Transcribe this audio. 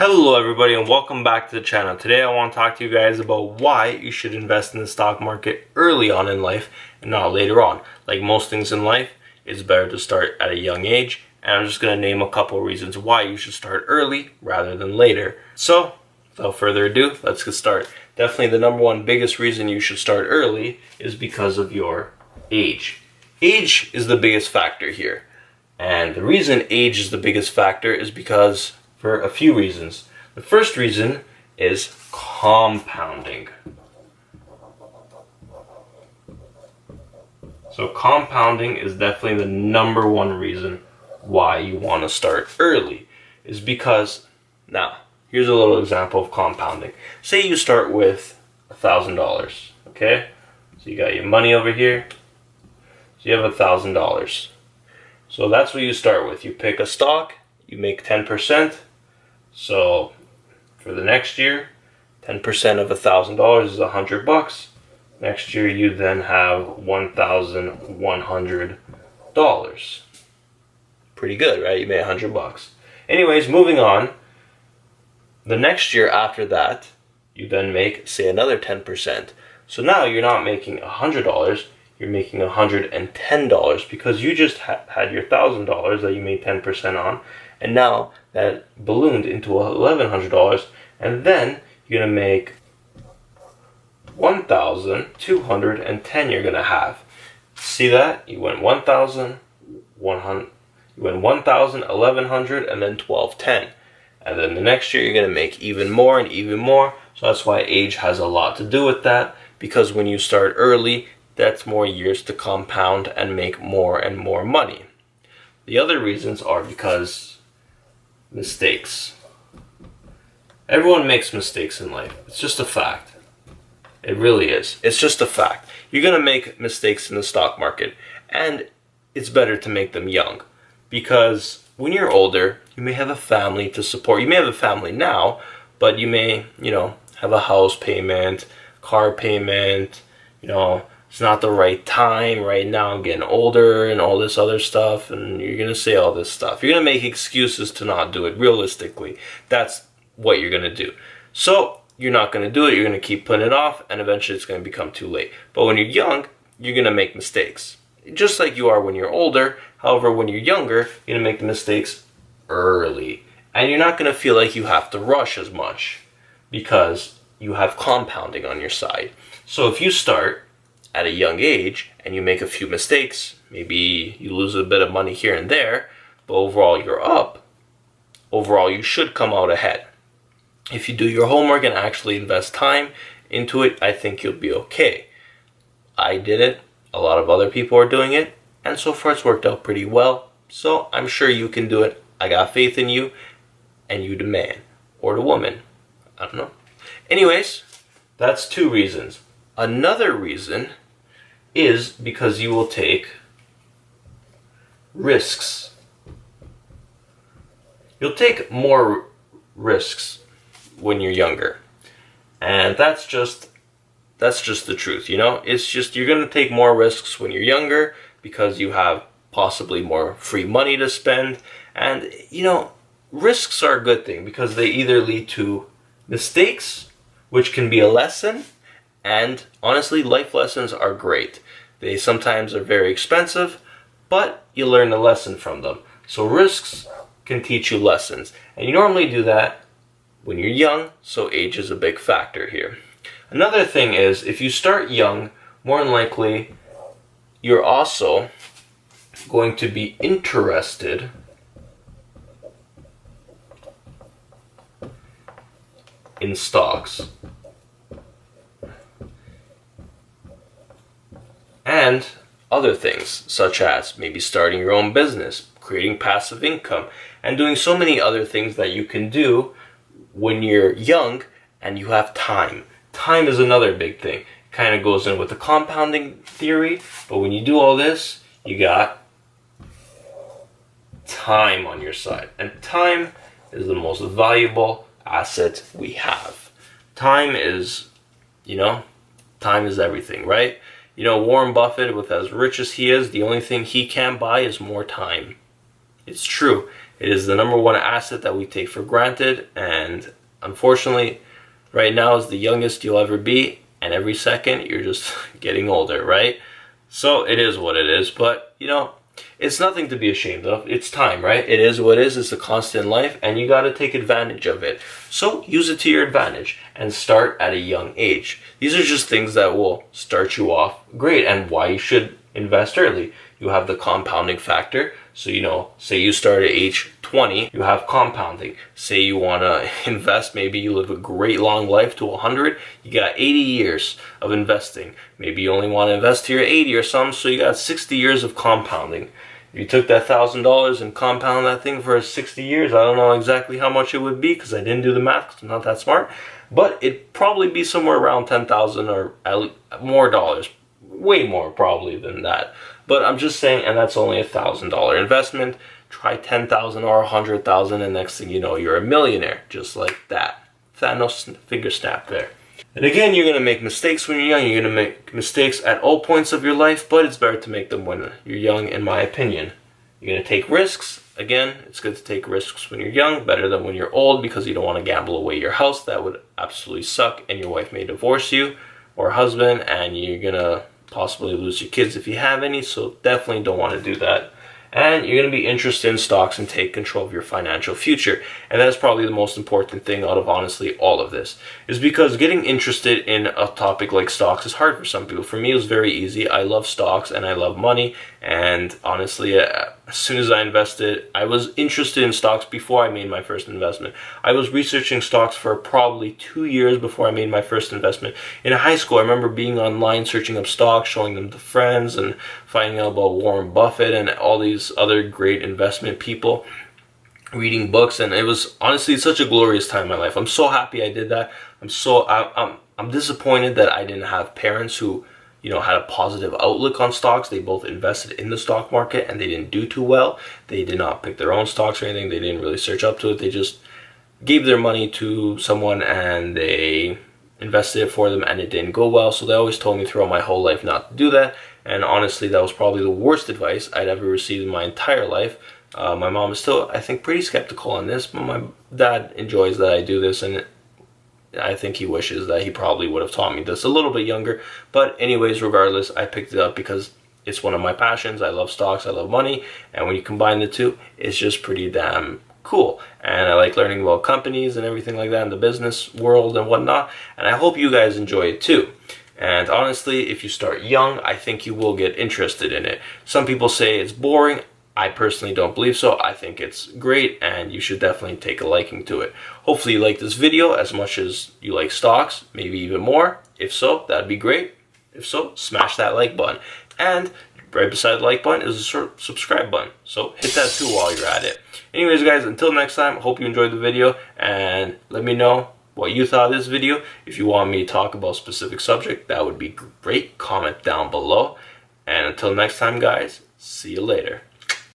Hello everybody and welcome back to the channel. Today I want to talk to you guys about why you should invest in the stock market early on in life and not later on. Like most things in life, it's better to start at a young age, and I'm just going to name a couple of reasons why you should start early rather than later. So, without further ado, let's get started. Definitely the number one biggest reason you should start early is because of your age. Age is the biggest factor here. And the reason age is the biggest factor is because for a few reasons. The first reason is compounding. So compounding is definitely the number one reason why you want to start early, is because, now, here's a little example of compounding. Say you start with $1,000, okay? So you got your money over here, so you have $1,000. So that's what you start with. You pick a stock, you make 10%. So for the next year, 10% of $1,000 is $100. Next year you then have $1,100. Pretty good, right? You made $100. Anyways, moving on. The next year after that, you then make, say, another 10%. So now you're not making $100, you're making $110 because you just had your $1,000 that you made 10% on, and now that ballooned into $1,100, and then you're gonna make $1,210. You're gonna have. See that? You went 1,000, 100. You went 1,000, 1,100, and then 1,210. And then the next year you're gonna make even more and even more. So that's why age has a lot to do with that. Because when you start early, that's more years to compound and make more and more money. The other reasons are because mistakes. Everyone makes mistakes in life. It's just a fact. It really is. It's just a fact. You're going to make mistakes in the stock market, and it's better to make them young, because when you're older, you may have a family to support. You may have a family now, but you may, have a house payment, car payment, it's not the right time right now, I'm getting older and all this other stuff, and you're going to say all this stuff. You're going to make excuses to not do it. Realistically, that's what you're going to do. So you're not going to do it. You're going to keep putting it off, and eventually it's going to become too late. But when you're young, you're going to make mistakes, just like you are when you're older. However, when you're younger, you're going to make the mistakes early, and you're not going to feel like you have to rush as much because you have compounding on your side. So if you start at a young age and you make a few mistakes, maybe you lose a bit of money here and there, but overall you're up. Overall you should come out ahead. If you do your homework and actually invest time into it, I think you'll be okay. I did it, a lot of other people are doing it, and so far it's worked out pretty well. So I'm sure you can do it. I got faith in you, and you the man, or the woman, I don't know. Anyways, that's two reasons. Another reason is because you will take risks. You'll take more risks when you're younger. And that's just the truth, It's just you're going to take more risks when you're younger because you have possibly more free money to spend. And, risks are a good thing because they either lead to mistakes, which can be a lesson, and honestly, life lessons are great. They sometimes are very expensive, but you learn a lesson from them. So risks can teach you lessons. And you normally do that when you're young, so age is a big factor here. Another thing is, if you start young, more than likely, you're also going to be interested in stocks. And other things, such as maybe starting your own business, creating passive income, and doing so many other things that you can do when you're young and you have time. Time is another big thing. It kind of goes in with the compounding theory, but when you do all this, you got time on your side. And time is the most valuable asset we have. Time is, time is everything, right? Warren Buffett, with as rich as he is, the only thing he can buy is more time. It's true. It is the number one asset that we take for granted, and unfortunately, right now is the youngest you'll ever be, and every second you're just getting older, right? So it is what it is, but you know, it's nothing to be ashamed of. It's time, right? It is what it is. It's a constant life, and you got to take advantage of it. So use it to your advantage and start at a young age. These are just things that will start you off great, and why you should invest early. You have the compounding factor. So, you know, say you start at age 20, you have compounding. Say you want to invest, maybe you live a great long life to 100, you got 80 years of investing. Maybe you only want to invest to your 80 or something, so you got 60 years of compounding. If you took that $1,000 and compound that thing for 60 years, I don't know exactly how much it would be because I didn't do the math because I'm not that smart, but it'd probably be somewhere around 10,000 or at least more dollars. Way more probably than that. But I'm just saying, and that's only $1,000 investment. Try 10,000 or 100,000, and next thing you know, you're a millionaire, just like that. Thanos finger snap there. And again, you're gonna make mistakes when you're young. You're gonna make mistakes at all points of your life, but it's better to make them when you're young, in my opinion. You're gonna take risks. Again, it's good to take risks when you're young, better than when you're old, because you don't want to gamble away your house. That would absolutely suck, and your wife may divorce you or husband, and you're gonna possibly lose your kids if you have any, so definitely don't want to do that. And you're going to be interested in stocks and take control of your financial future. And that's probably the most important thing out of honestly all of this, is because getting interested in a topic like stocks is hard for some people. For me, it was very easy. I love stocks and I love money. And honestly, as soon as I invested, I was interested in stocks before I made my first investment. I was researching stocks for probably 2 years before I made my first investment. In high school, I remember being online, searching up stocks, showing them to friends, and finding out about Warren Buffett and all these other great investment people, reading books, and it was honestly such a glorious time in my life. I'm so happy I did that. I'm disappointed that I didn't have parents who, you know, had a positive outlook on stocks. They both invested in the stock market and they didn't do too well. They did not pick their own stocks or anything. They didn't really search up to it. They just gave their money to someone and they invested it for them, and it didn't go well. So they always told me throughout my whole life not to do that. And honestly, that was probably the worst advice I'd ever received in my entire life. My mom is still, I think, pretty skeptical on this, but my dad enjoys that I do this, and I think he wishes that he probably would have taught me this a little bit younger. But anyways, regardless, I picked it up because it's one of my passions. I love stocks, I love money, and when you combine the two, it's just pretty damn cool. And I like learning about companies and everything like that in the business world and whatnot, and I hope you guys enjoy it too. And honestly, if you start young, I think you will get interested in it. Some people say it's boring. I personally don't believe so. I think it's great, and you should definitely take a liking to it. Hopefully you like this video as much as you like stocks, maybe even more. If so, that'd be great. If so, smash that like button. And right beside the like button is a subscribe button, so hit that too while you're at it. Anyways guys, until next time, hope you enjoyed the video, and let me know what you thought of this video. If you want me to talk about a specific subject, that would be great. Comment down below. And until next time guys, see you later.